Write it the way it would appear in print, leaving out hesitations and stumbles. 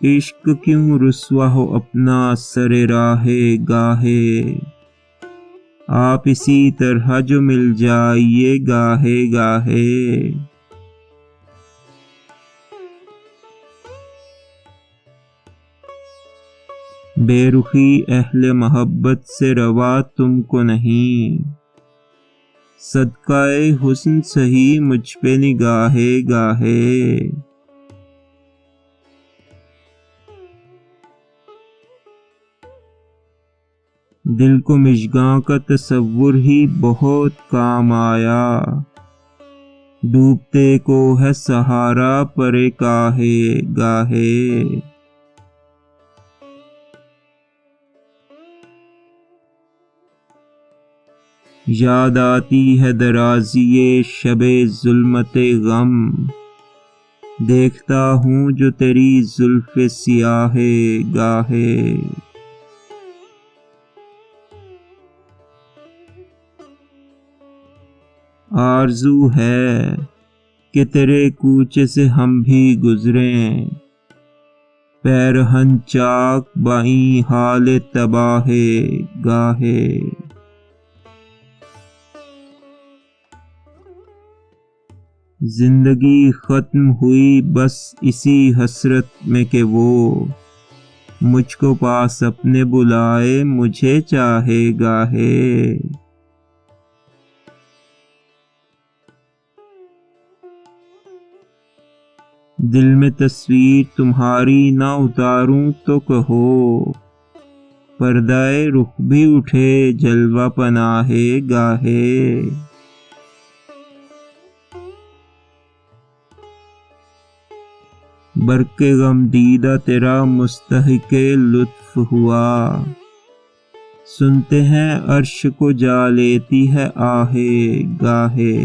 इश्क क्यों रुस्वा हो अपना सरे राहे गाहे। आप इसी तरह जो मिल जाइए गाहे गाहे। बेरुखी अहले मोहब्बत से रवा तुमको नहीं। सदकाए हुस्न सही मुझ पे निगाहे गाहे। दिल को मिशगां का तसव्वुर ही बहुत काम आया। डूबते को है सहारा परे काहे गाहे। याद आती है दराज़िए शबे ज़ुल्मते गम। देखता हूँ जो तेरी जुल्फ़े सियाहे गाहे। आरज़ू है कि तेरे कूचे से हम भी गुज़रें। पैरहन चाक बाई हाल तबाहे गाहे। जिंदगी ख़त्म हुई बस इसी हसरत में कि वो मुझको पास अपने बुलाए मुझे चाहे गाहे। दिल में तस्वीर तुम्हारी ना उतारूं तो कहो। पर्दाए रुख भी उठे जलवा पनाहे गाहे। बरके गम दीदा तेरा मुस्तहिके लुत्फ हुआ। सुनते हैं अर्श को जा लेती है आहे गाहे।